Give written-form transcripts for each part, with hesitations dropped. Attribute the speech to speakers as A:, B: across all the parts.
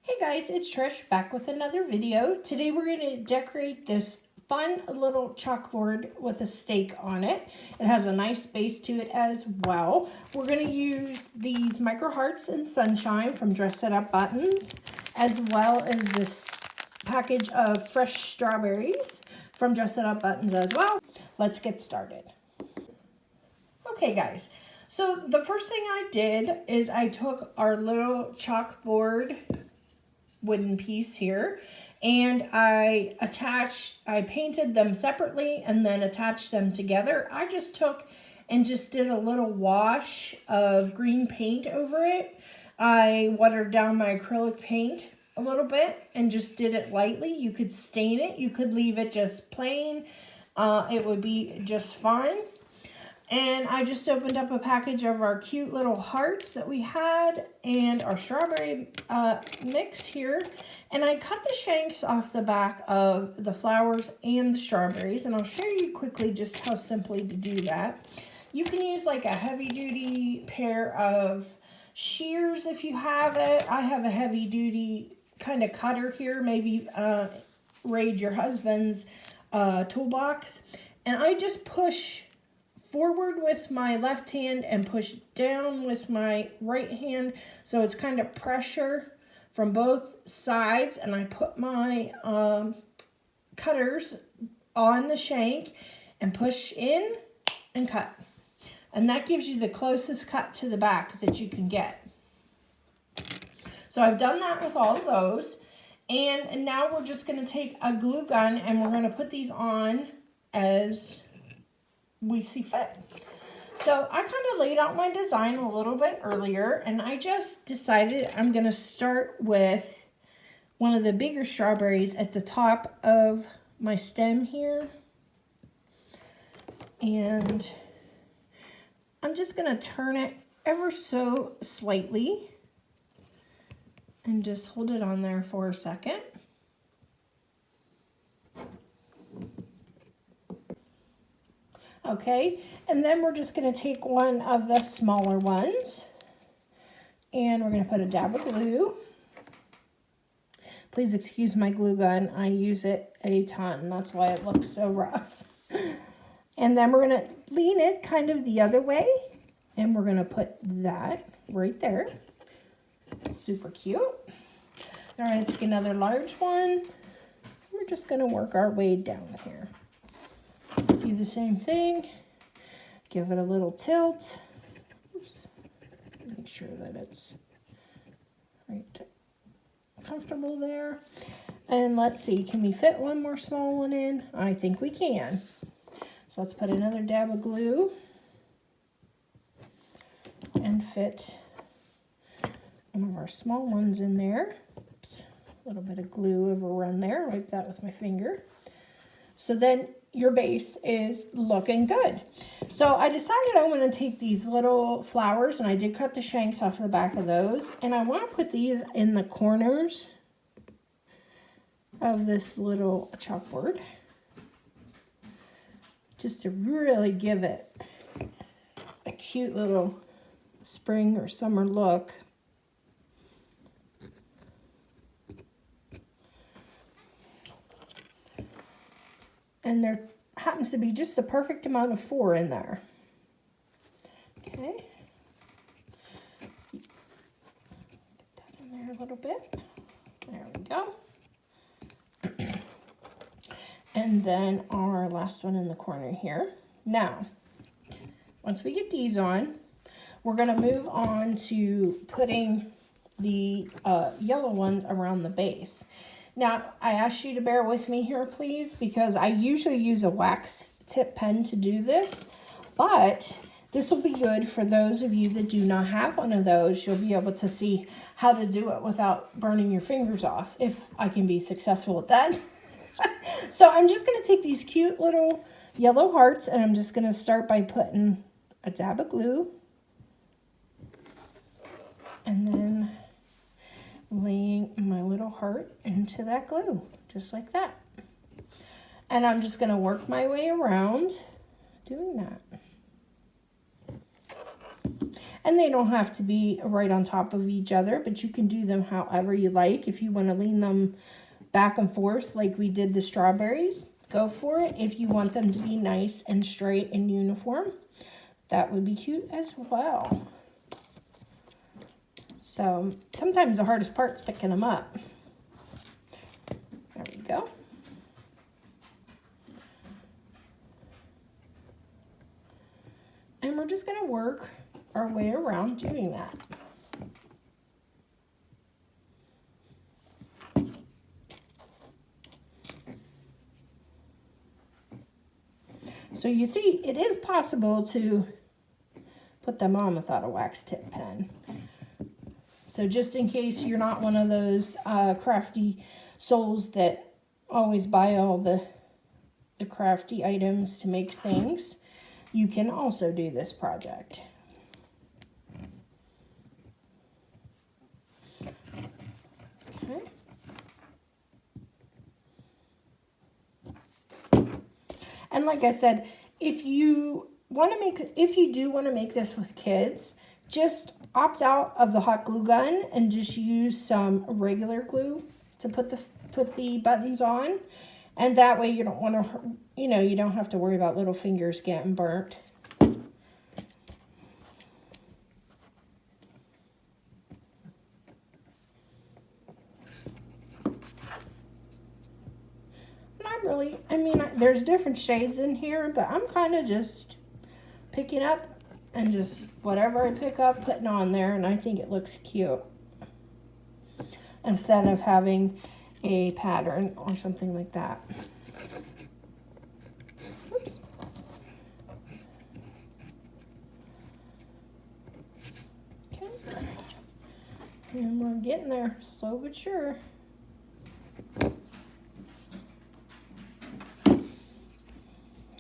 A: Hey guys, it's Trish back with another video. Today we're going to decorate this fun little chalkboard with a stake on it. It has a nice base to it as well. We're going to use these micro hearts and sunshine from Dress It Up buttons, as well as this package of fresh strawberries from Dress It Up buttons as well. Let's get started. Okay guys, so the first thing I did is I took our little chalkboard wooden piece here and I painted them separately and then attached them together. I just took and just did a little wash of green paint over it. I watered down my acrylic paint a little bit and just did it lightly. You could stain it, you could leave it just plain. It would be just fine. And I just opened up a package of our cute little hearts that we had and our strawberry mix here. And I cut the shanks off the back of the flowers and the strawberries. And I'll show you quickly just how simply to do that. You can use like a heavy duty pair of shears if you have it. I have a heavy duty kind of cutter here. Maybe raid your husband's toolbox. And I just push forward with my left hand and push down with my right hand, so it's kind of pressure from both sides, and I put my cutters on the shank and push in and cut, and that gives you the closest cut to the back that you can get. So I've done that with all of those, and now we're just going to take a glue gun and we're going to put these on as we see fit. So I kind of laid out my design a little bit earlier, and I just decided I'm going to start with one of the bigger strawberries at the top of my stem here. And I'm just going to turn it ever so slightly and just hold it on there for a second. Okay, and then we're just going to take one of the smaller ones and we're going to put a dab of glue. Please excuse my glue gun. I use it a ton. That's why it looks so rough. And then we're going to lean it kind of the other way and we're going to put that right there. Super cute. All right, take another large one. We're just going to work our way down here. Do the same thing, give it a little tilt. Oops. Make sure that it's right comfortable there. And let's see, can we fit one more small one in? I think we can. So let's put another dab of glue and fit one of our small ones in there. Oops. A little bit of glue overrun there, wipe that with my finger. So then your base is looking good. So I decided I want to take these little flowers, and I did cut the shanks off the back of those, and I want to put these in the corners of this little chalkboard just to really give it a cute little spring or summer look. And there happens to be just the perfect amount of 4 in there. Okay. Get that in there a little bit. There we go. And then our last one in the corner here. Now, once we get these on, we're going to move on to putting the yellow ones around the base. Now, I ask you to bear with me here, please, because I usually use a wax tip pen to do this, but this will be good for those of you that do not have one of those. You'll be able to see how to do it without burning your fingers off, if I can be successful at that. So I'm just going to take these cute little yellow hearts, and I'm just going to start by putting a dab of glue, and then laying my little heart into that glue, just like that. And I'm just going to work my way around doing that. And they don't have to be right on top of each other, but you can do them however you like. If you want to lean them back and forth like we did the strawberries, go for it. If you want them to be nice and straight and uniform, that would be cute as well. So sometimes the hardest part's picking them up. There we go. And we're just going to work our way around doing that. So you see, it is possible to put them on without a wax tip pen. So just in case you're not one of those crafty souls that always buy all the crafty items to make things, you can also do this project. Okay. And like I said, if you do want to make this with kids, just opt out of the hot glue gun and just use some regular glue to put the buttons on. And that way you don't want to, you don't have to worry about little fingers getting burnt. And there's different shades in here, but I'm kind of just picking up and just whatever I pick up, putting on there, and I think it looks cute. Instead of having a pattern or something like that. Oops. Okay. And we're getting there, slow but sure.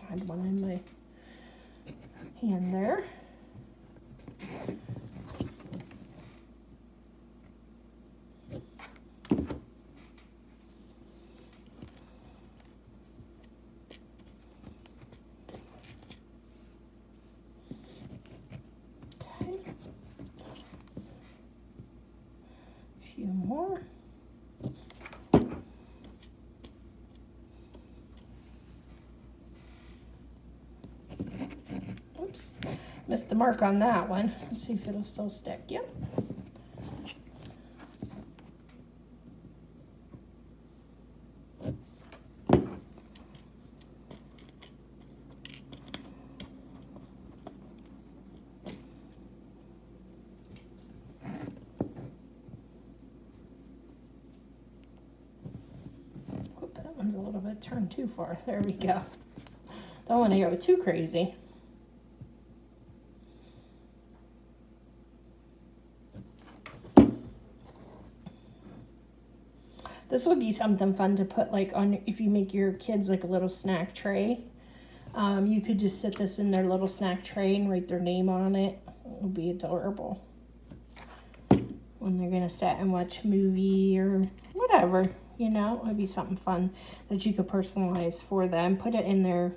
A: I had one in my hand there. Few more. Oops, missed the mark on that one. Let's see if it'll still stick. Yep. One's a little bit turned too far. There we go. Don't want to go too crazy. This would be something fun to put like on if you make your kids like a little snack tray. You could just sit this in their little snack tray and write their name on it. It would be adorable when they're gonna sit and watch a movie or whatever. It would be something fun that you could personalize for them. Put it in their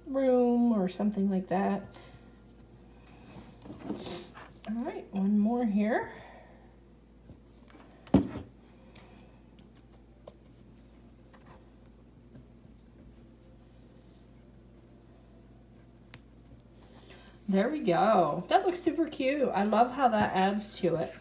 A: room or something like that. All right, one more here. There we go. That looks super cute. I love how that adds to it.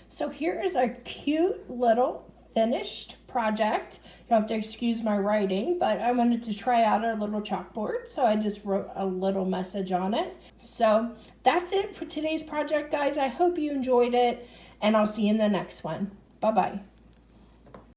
A: So here is a cute little finished project. You'll have to excuse my writing, but I wanted to try out our little chalkboard, so I just wrote a little message on it. So that's it for today's project, guys. I hope you enjoyed it, and I'll see you in the next one. Bye-bye.